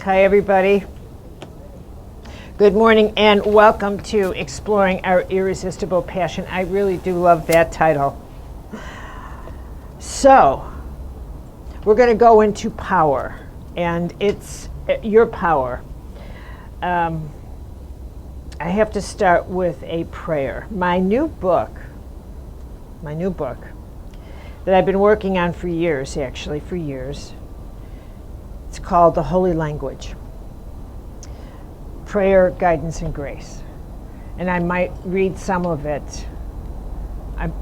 Hi, everybody. Good morning and welcome to Exploring Our Irresistible Passion. I really do love that title. So, we're going to go into power, and it's your power. I have to start with a prayer. My new book that I've been working on for years, it's called The Holy Language. Prayer, Guidance, and Grace. And I might read some of it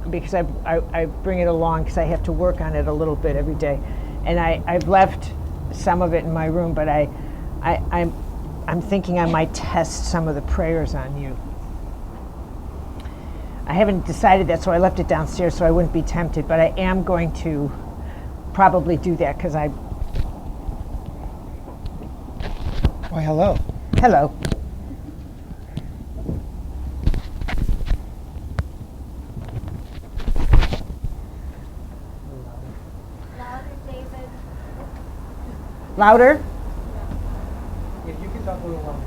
because I bring it along because I have to work on it a little bit every day. And I've left some of it in my room, but I'm thinking I might test some of the prayers on you. I haven't decided that, so I left it downstairs so I wouldn't be tempted, but I am going to probably do that because Why, hello. Hello. Louder, David. Louder? Yeah, you can talk a little louder.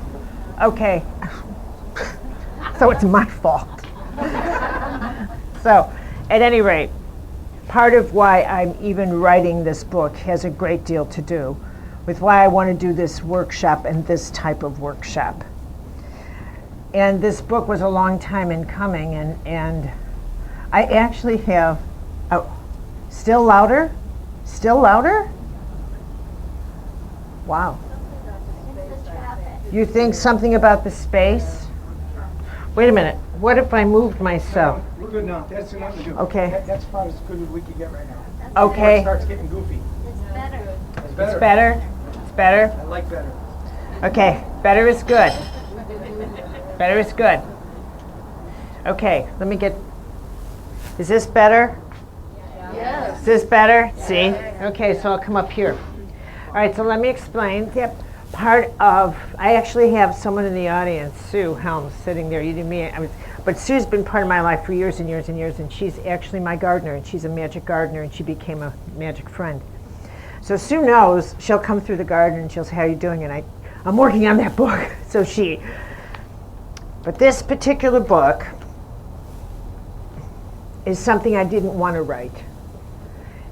Okay. So it's my fault. So, at any rate, part of why I'm even writing this book has a great deal to do with why I want to do this workshop and this type of workshop. And this book was a long time in coming, and I actually have, still louder? Still louder? Wow. It's the traffic. You think something about the space? Wait a minute, what if I moved myself? We're good now. That's enough to do. Okay. That's about as good as we can get right now. Okay. Before it starts getting goofy. It's better. It's better. It's better? It's better? I like better. Okay, better is good. Better is good. Okay, let me get, is this better? Yes. Is this better? See? Okay, so I'll come up here. All right, so let me explain. Yep. Part of, I actually have someone in the audience, Sue Helms, sitting there. You didn't meet, but Sue's been part of my life for years and years and years, and she's actually my gardener, and she's a magic gardener, and she became a magic friend. So Sue knows, she'll come through the garden and she'll say, how are you doing? And I'm working on that book. But this particular book is something I didn't want to write.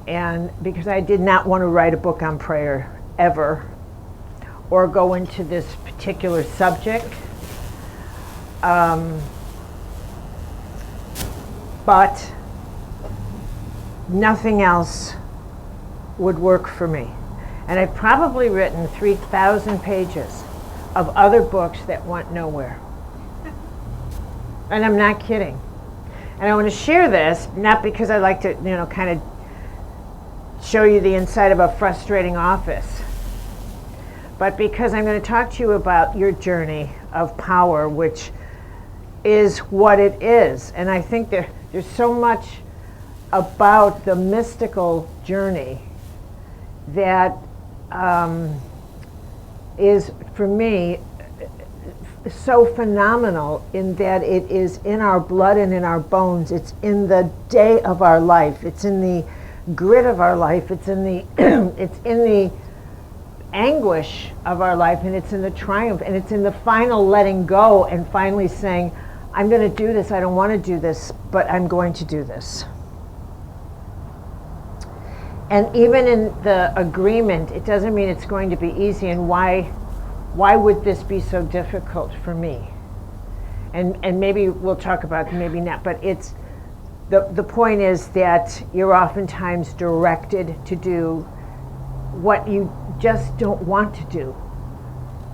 And because I did not want to write a book on prayer ever, or go into this particular subject. But nothing else would work for me. And I've probably written 3,000 pages of other books that went nowhere. And I'm not kidding. And I want to share this, not because I like to, kind of show you the inside of a frustrating office, but because I'm going to talk to you about your journey of power, which is what it is. And I think there's so much about the mystical journey that is, for me, so phenomenal in that it is in our blood and in our bones. It's in the day of our life. It's in the grit of our life. It's in the it's in the anguish of our life, and it's in the triumph, and it's in the final letting go and finally saying, I'm going to do this. I don't want to do this, but I'm going to do this. And even in the agreement, it doesn't mean it's going to be easy. And why would this be so difficult for me? And maybe we'll talk about it, maybe not, but it's the point is that you're oftentimes directed to do what you just don't want to do.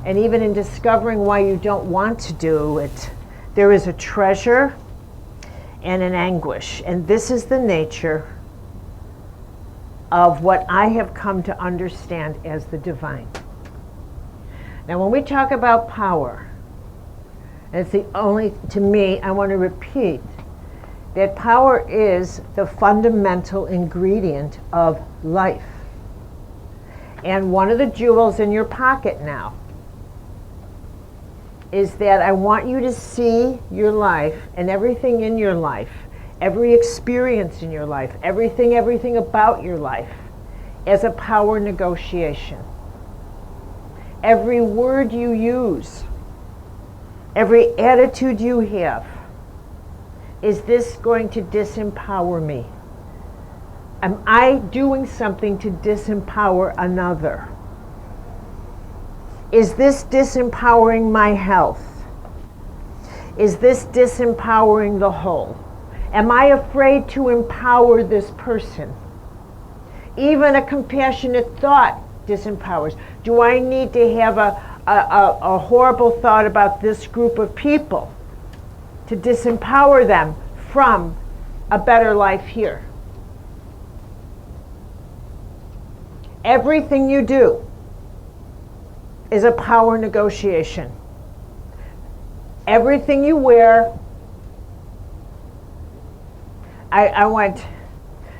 And even in discovering why you don't want to do it, there is a treasure and an anguish. And this is the nature of what I have come to understand as the divine. Now, when we talk about power, and it's the only, to me, I want to repeat that power is the fundamental ingredient of life. And one of the jewels in your pocket now is that I want you to see your life and everything in your life, every experience in your life, everything about your life as a power negotiation. every word you use, every attitude you have, is this going to disempower me? Am I doing something to disempower another? Is this disempowering my health? Is this disempowering the whole? Am I afraid to empower this person? Even a compassionate thought disempowers. Do I need to have a horrible thought about this group of people to disempower them from a better life here? Everything you do is a power negotiation. Everything you wear. I went,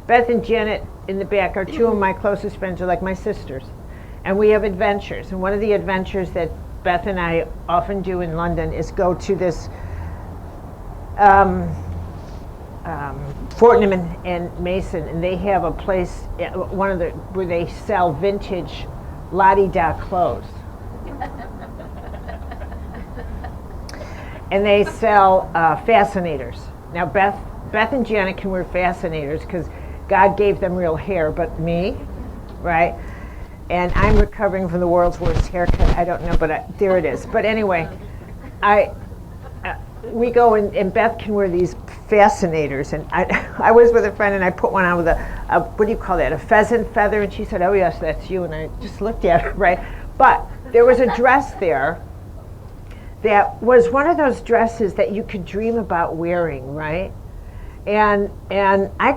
Beth and Janet in the back are two of my closest friends, are like my sisters. And we have adventures. And one of the adventures that Beth and I often do in London is go to this Fortnum and Mason, and they have a place, where they sell vintage la-di-da clothes. And they sell fascinators. Now Beth and Janet can wear fascinators because God gave them real hair, but me, right? And I'm recovering from the world's worst haircut. I don't know, but there it is. But anyway, we go and Beth can wear these fascinators. And I was with a friend and I put one on with what do you call that? A pheasant feather. And she said, "Oh yes, that's you." And I just looked at her, right? But there was a dress there that was one of those dresses that you could dream about wearing, right? And I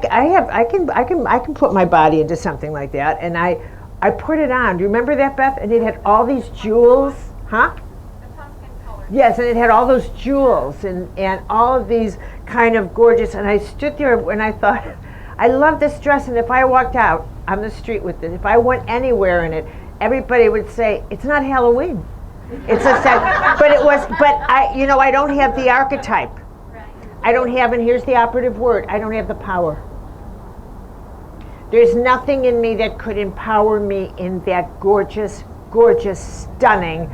can put my body into something like that. And I put it on. Do you remember that, Beth? And it had all these jewels, huh? The pumpkin color. Yes, and it had all those jewels and all of these kind of gorgeous. And I stood there and I thought, I love this dress. And if I walked out on the street with it, if I went anywhere in it, everybody would say, "It's not Halloween." It's a set, but it was. But I don't have the archetype. Right. I don't have, and here's the operative word, I don't have the power. There's nothing in me that could empower me in that gorgeous, gorgeous, stunning,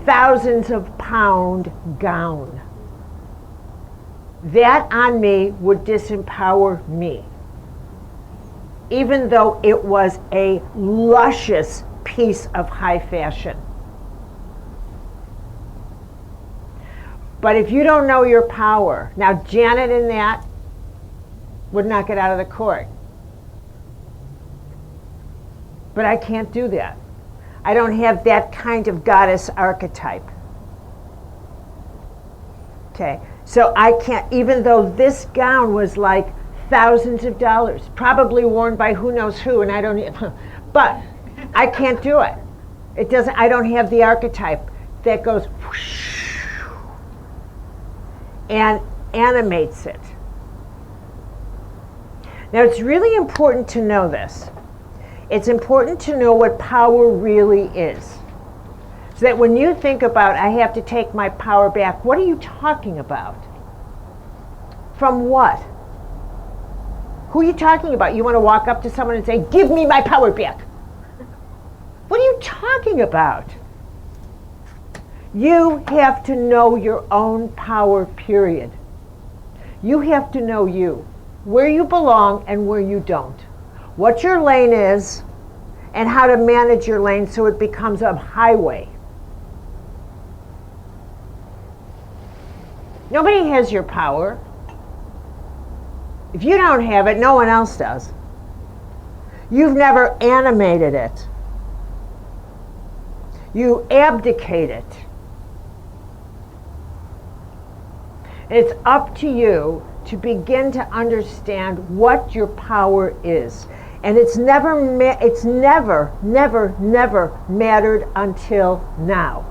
thousands of pound gown. That on me would disempower me. Even though it was a luscious piece of high fashion. But if you don't know your power, now Janet in that would not get out of the court. But I can't do that. I don't have that kind of goddess archetype. Okay, so I can't, even though this gown was like thousands of dollars, probably worn by who knows who, and I don't, but I can't do it. It doesn't, I don't have the archetype that goes whoosh, and animates it. Now it's really important to know this. It's important to know what power really is. So that when you think about, I have to take my power back, what are you talking about? From what? Who are you talking about? You want to walk up to someone and say, "Give me my power back." What are you talking about? You have to know your own power, period. You have to know you, where you belong and where you don't. What your lane is, and how to manage your lane so it becomes a highway. Nobody has your power. If you don't have it, no one else does. You've never animated it. You abdicate it. It's up to you to begin to understand what your power is. And it's never mattered until now.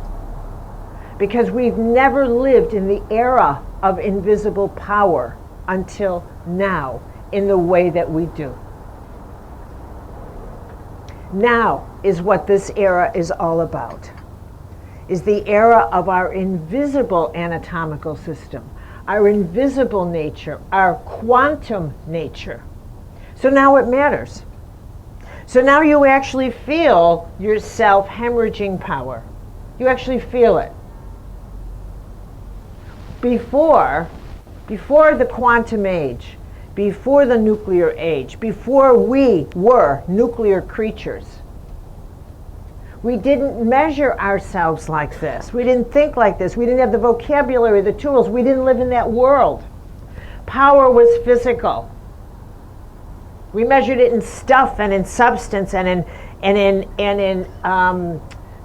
Because we've never lived in the era of invisible power until now in the way that we do. Now is what this era is all about. Is the era of our invisible anatomical system, our invisible nature, our quantum nature. So now it matters. So now you actually feel yourself hemorrhaging power. You actually feel it. Before the quantum age, before the nuclear age, before we were nuclear creatures, we didn't measure ourselves like this. We didn't think like this. We didn't have the vocabulary, the tools. We didn't live in that world. Power was physical. We measured it in stuff and in substance and in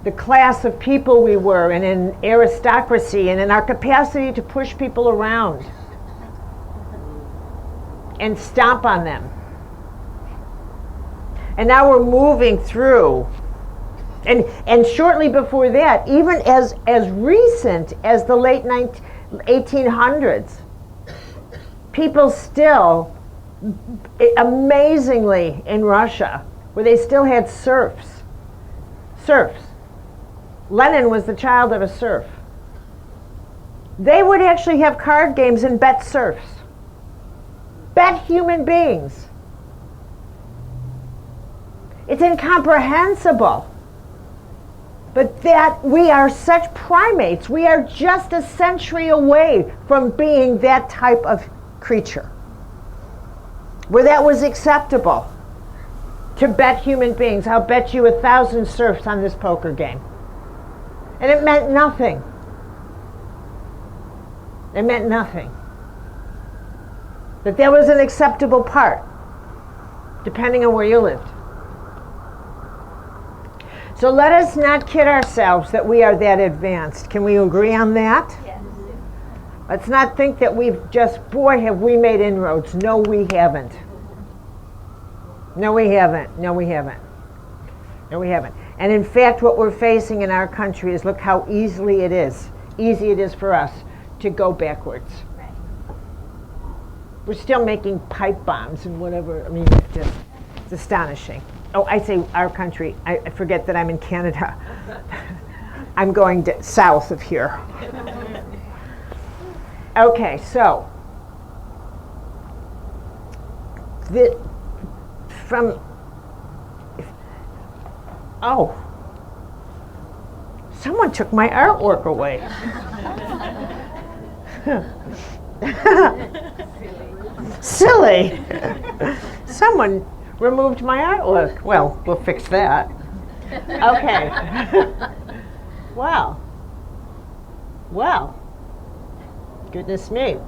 the class of people we were, and in aristocracy, and in our capacity to push people around and stomp on them. And now we're moving through. And shortly before that, even as recent as the late 1800s, people still, amazingly in Russia, where they still had serfs. Lenin was the child of a serf. They would actually have card games and bet serfs. Bet human beings. It's incomprehensible. But that we are such primates. We are just a century away from being that type of creature, where that was acceptable, to bet human beings. I'll bet you 1,000 serfs on this poker game. And it meant nothing. It meant nothing. But that was an acceptable part, depending on where you lived. So let us not kid ourselves that we are that advanced. Can we agree on that? Yes. Let's not think that we've just, boy, have we made inroads. No, we haven't. No, we haven't. No, we haven't. No, we haven't. And in fact, what we're facing in our country is, look how easy it is for us to go backwards. Right. We're still making pipe bombs and whatever. I mean, it's astonishing. Oh, I say our country. I forget that I'm in Canada. I'm going south of here. Okay, so someone took my artwork away. Silly. Someone removed my artwork. Well, we'll fix that. Okay. Wow. Well, goodness me.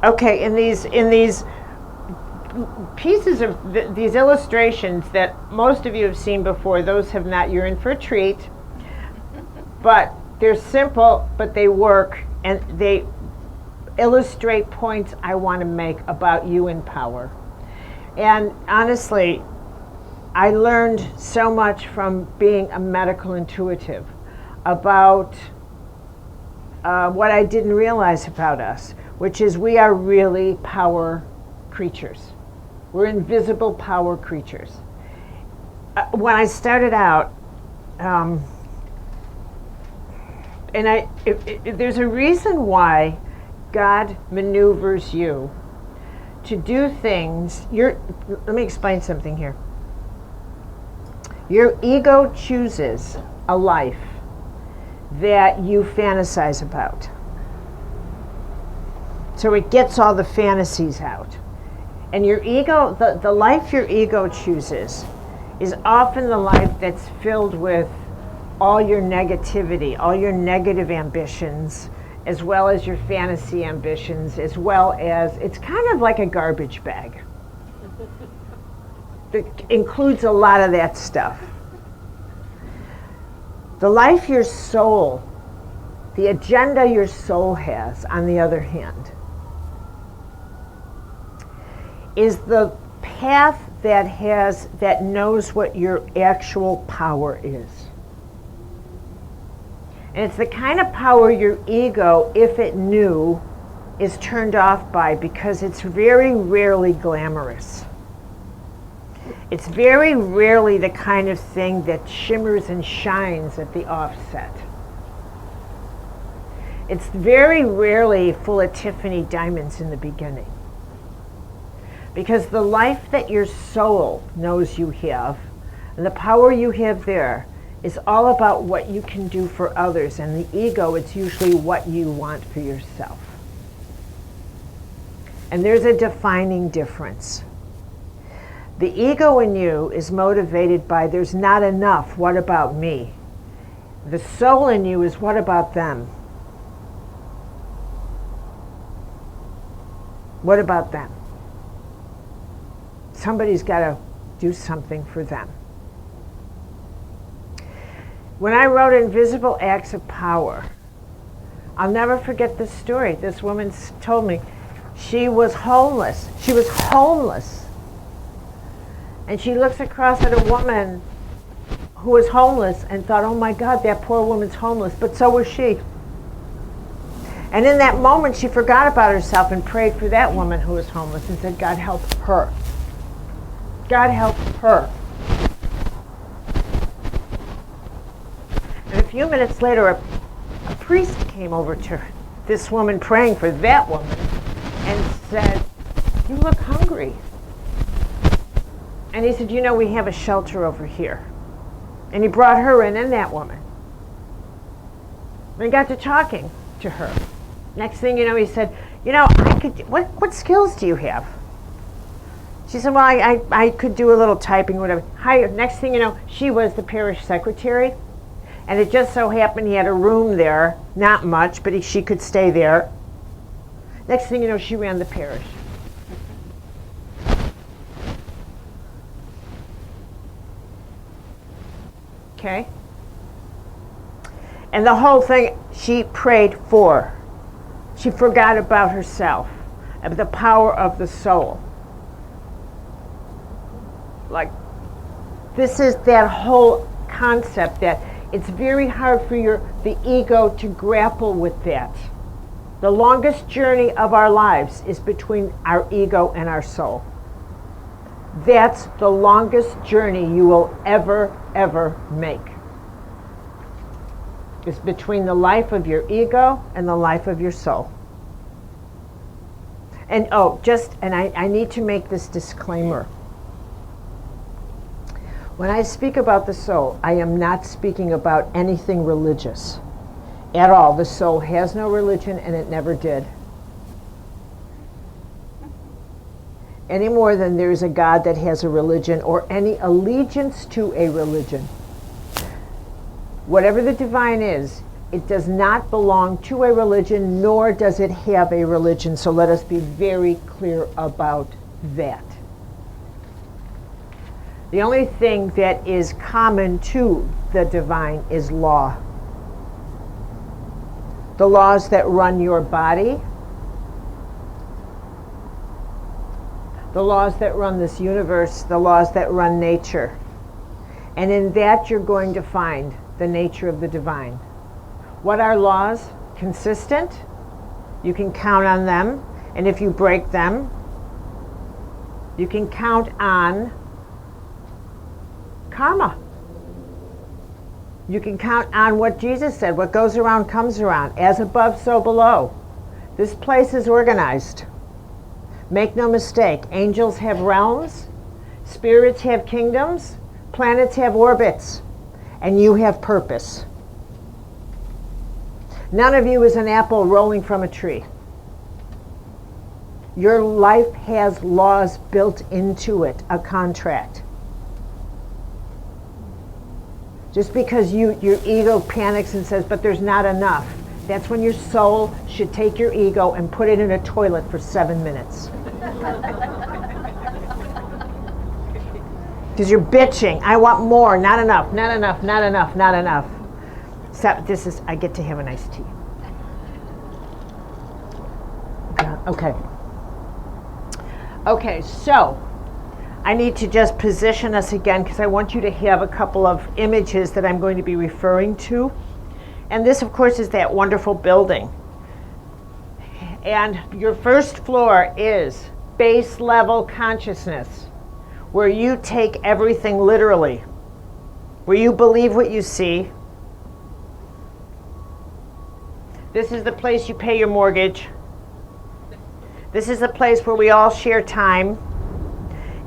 Okay, in these pieces of these illustrations that most of you have seen before, those have not, you're in for a treat. But they're simple, but they work, and they illustrate points I want to make about you in power. And honestly, I learned so much from being a medical intuitive about what I didn't realize about us, which is we are really power creatures. We're invisible power creatures. When I started out, there's a reason why God maneuvers you to do things. Let me explain something here. Your ego chooses a life that you fantasize about. So it gets all the fantasies out. And your ego, the life your ego chooses is often the life that's filled with all your negativity, all your negative ambitions, as well as your fantasy ambitions, as well as, it's kind of like a garbage bag. It includes a lot of that stuff. The life your soul, the agenda your soul has, on the other hand, is the path that knows what your actual power is. And it's the kind of power your ego, if it knew, is turned off by, because it's very rarely glamorous. It's very rarely the kind of thing that shimmers and shines at the offset. It's very rarely full of Tiffany diamonds in the beginning. Because the life that your soul knows you have, and the power you have there, is all about what you can do for others. And the ego, it's usually what you want for yourself. And there's a defining difference. The ego in you is motivated by there's not enough, what about me? The soul in you is what about them? What about them? Somebody's got to do something for them. When I wrote Invisible Acts of Power, I'll never forget this story. This woman told me she was homeless. She was homeless. And she looks across at a woman who was homeless and thought, oh my God, that poor woman's homeless, but so was she. And in that moment, she forgot about herself and prayed for that woman who was homeless and said, God help her. God help her. And a few minutes later, a priest came over to this woman praying for that woman and said, you look hungry. And he said, you know, we have a shelter over here. And he brought her in and that woman. And he got to talking to her. Next thing you know, he said, you know, what skills do you have? She said, well, I could do a little typing, whatever. Next thing you know, she was the parish secretary. And it just so happened he had a room there, not much, but she could stay there. Next thing you know, she ran the parish. Okay? And the whole thing she prayed for. She forgot about herself, of the power of the soul. Like, this is that whole concept that it's very hard for the ego to grapple with that. The longest journey of our lives is between our ego and our soul. That's the longest journey you will ever make. It's between the life of your ego and the life of your soul. And I need to make this disclaimer. When I speak about the soul, I am not speaking about anything religious at all. The soul has no religion and it never did. Any more than there's a God that has a religion or any allegiance to a religion. Whatever the divine is, it does not belong to a religion, nor does it have a religion. So let us be very clear about that. The only thing that is common to the divine is law. The laws that run your body, the laws that run this universe, the laws that run nature. And in that you're going to find the nature of the divine. What are laws? Consistent. You can count on them. And if you break them, you can count on karma. You can count on what Jesus said, what goes around comes around, as above, so below. This place is organized. Make no mistake, angels have realms, spirits have kingdoms, planets have orbits, and you have purpose. None of you is an apple rolling from a tree. Your life has laws built into it, a contract. Just because your ego panics and says, but there's not enough, that's when your soul should take your ego and put it in a toilet for 7 minutes. Because you're bitching. I want more. Not enough. Not enough. Not enough. Not enough. So I get to have a nice tea. Okay. Okay, so I need to just position us again because I want you to have a couple of images that I'm going to be referring to. And this, of course, is that wonderful building. And your first floor is base level consciousness, where you take everything literally, where you believe what you see. This is the place you pay your mortgage. This is the place where we all share time.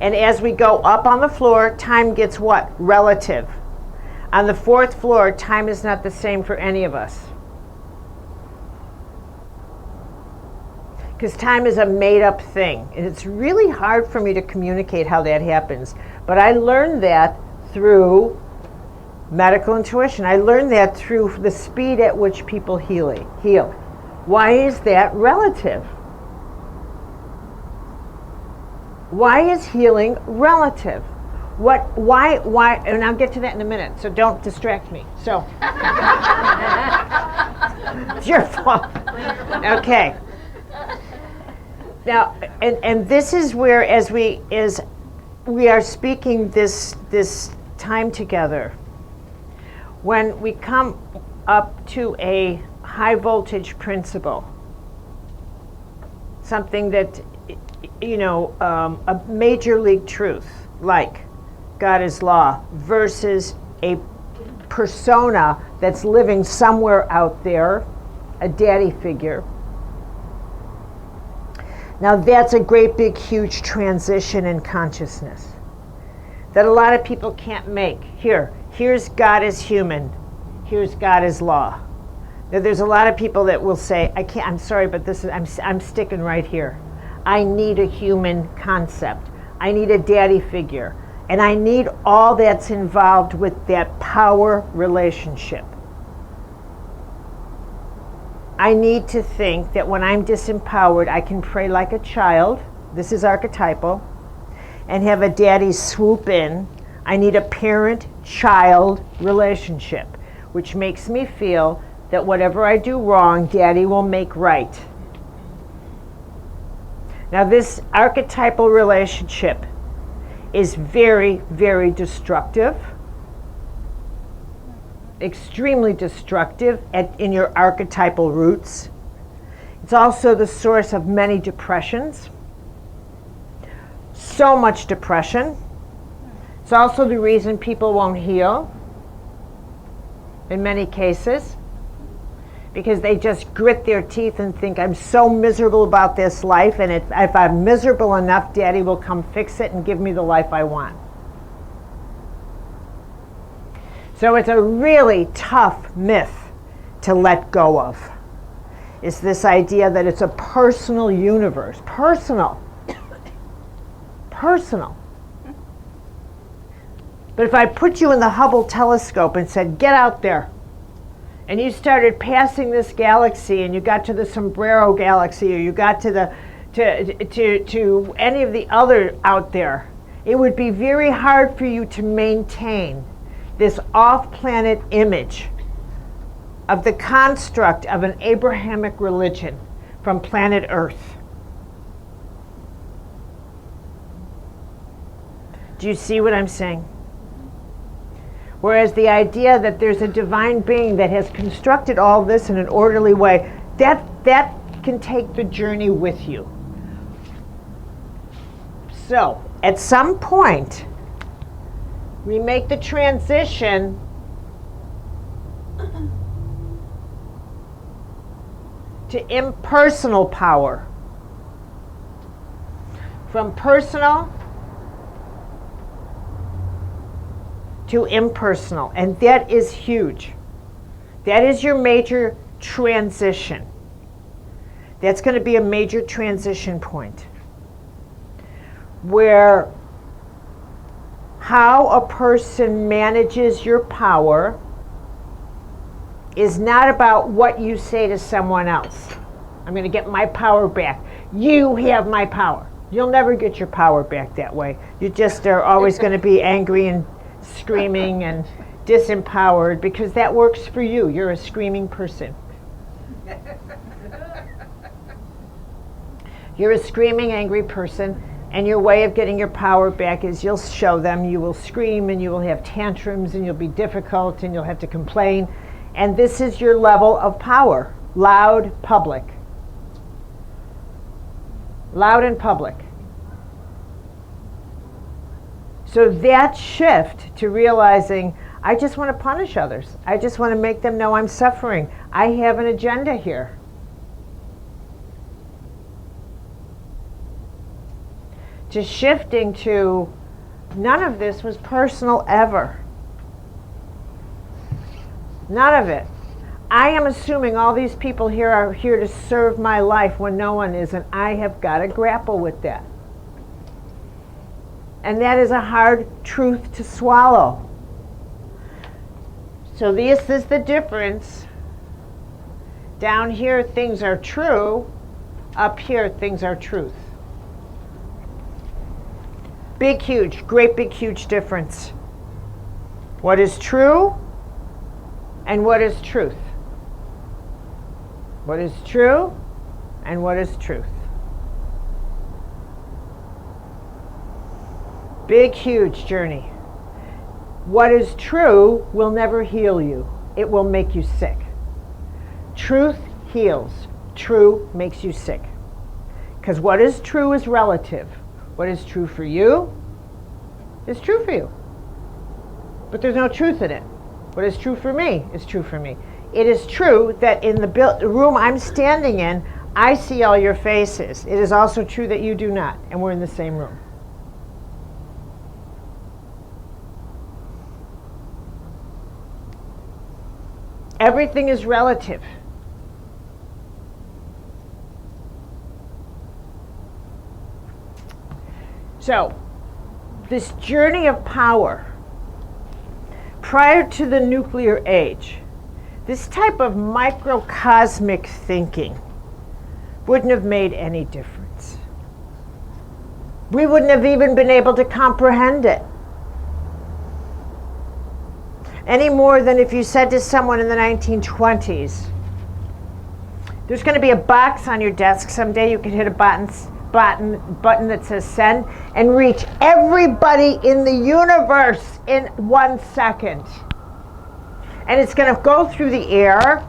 And as we go up on the floor, time gets what? Relative. On the 4th floor, time is not the same for any of us. Because time is a made-up thing. And it's really hard for me to communicate how that happens. But I learned that through medical intuition. I learned that through the speed at which people heal. Why is that relative? Why is healing relative? Why, and I'll get to that in a minute, so don't distract me. So, it's your fault. Okay. Now, and this is where, as we are speaking this time together, when we come up to a high voltage principle, something that, a major league truth, like God is law, versus a persona that's living somewhere out there, a daddy figure. Now that's a great big huge transition in consciousness that a lot of people can't make. Here's God as human, here's God as law. Now there's a lot of people that will say, I'm sorry, but I'm sticking right here. I need a human concept. I need a daddy figure. And I need all that's involved with that power relationship. I need to think that when I'm disempowered, I can pray like a child. This is archetypal. And have a daddy swoop in. I need a parent-child relationship, which makes me feel that whatever I do wrong, daddy will make right. Now this archetypal relationship is very, very destructive, extremely destructive in your archetypal roots. It's also the source of many depressions, so much depression. It's also the reason people won't heal in many cases, because they just grit their teeth and think, I'm so miserable about this life, and if I'm miserable enough, daddy will come fix it and give me the life I want. So it's a really tough myth to let go of. It's this idea that it's a personal universe. Personal. Personal. But if I put you in the Hubble telescope and said, get out there, and you started passing this galaxy, and you got to the Sombrero galaxy, or you got to any of the other out there, it would be very hard for you to maintain this off-planet image of the construct of an Abrahamic religion from planet Earth. Do you see what I'm saying? Whereas the idea that there's a divine being that has constructed all this in an orderly way, that can take the journey with you. So, at some point, we make the transition to impersonal power. From personal to impersonal, and that is huge. That is your major transition. That's going to be a major transition point where how a person manages your power is not about what you say to someone else. I'm going to get my power back. You have my power. You'll never get your power back that way. You just are always going to be angry and screaming and disempowered, because that works for you. You're a screaming person. You're a screaming, angry person, and your way of getting your power back is you'll show them, you will scream, and you will have tantrums, and you'll be difficult, and you'll have to complain. And this is your level of power. Loud, public. Loud and public. So that shift to realizing, I just want to punish others. I just want to make them know I'm suffering. I have an agenda here. to shifting to none of this was personal ever. None of it. I am assuming all these people here are here to serve my life when no one is, and I have got to grapple with that. And that is a hard truth to swallow. So this is the difference. Down here things are true, up here things are truth. Big, huge, great big, huge difference. What is true and what is truth? What is true and what is truth? Big, huge journey. What is true will never heal you. It will make you sick. Truth heals. True makes you sick. Because what is true is relative. What is true for you is true for you. But there's no truth in it. What is true for me is true for me. It is true that in the room I'm standing in, I see all your faces. It is also true that you do not, and we're in the same room. Everything is relative. So, this journey of power, prior to the nuclear age, this type of microcosmic thinking wouldn't have made any difference. We wouldn't have even been able to comprehend it. Any more than if you said to someone in the 1920s, there's going to be a box on your desk someday, you could hit a button that says send and reach everybody in the universe in 1 second. And it's going to go through the air.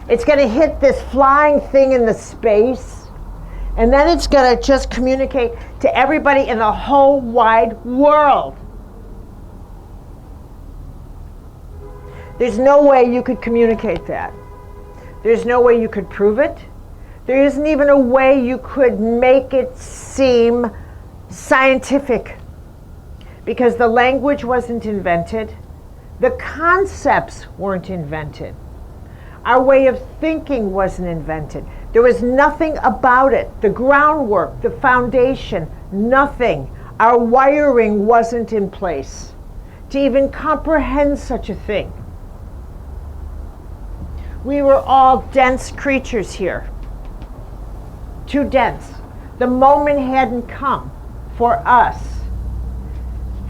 It's going to hit this flying thing in the space. And then it's going to just communicate to everybody in the whole wide world. There's no way you could communicate that. There's no way you could prove it. There isn't even a way you could make it seem scientific, because the language wasn't invented. The concepts weren't invented. Our way of thinking wasn't invented. There was nothing about it. The groundwork, the foundation, nothing. Our wiring wasn't in place to even comprehend such a thing. We were all dense creatures here. Too dense. The moment hadn't come for us,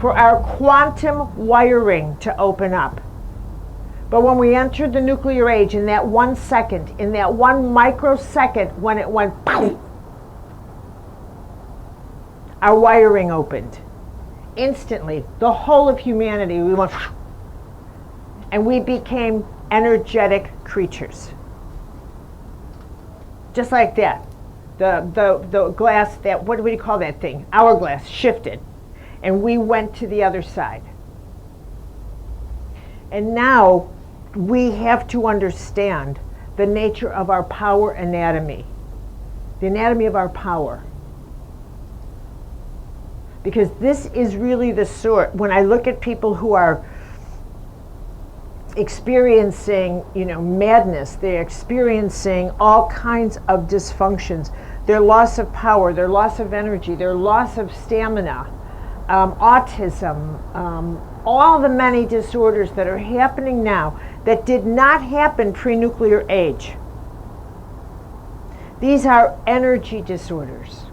for our quantum wiring to open up. But when we entered the nuclear age, in that 1 second, in that 1 microsecond when it went poof, our wiring opened. Instantly, the whole of humanity, we went, and we became energetic creatures. Just like that. The glass, that, what do we call that thing? Hourglass shifted. And we went to the other side. And now we have to understand the nature of our power anatomy. The anatomy of our power. Because this is really the sort, when I look at people who are experiencing, madness, they're experiencing all kinds of dysfunctions, their loss of power, their loss of energy, their loss of stamina, autism, all the many disorders that are happening now that did not happen pre-nuclear age. These are energy disorders.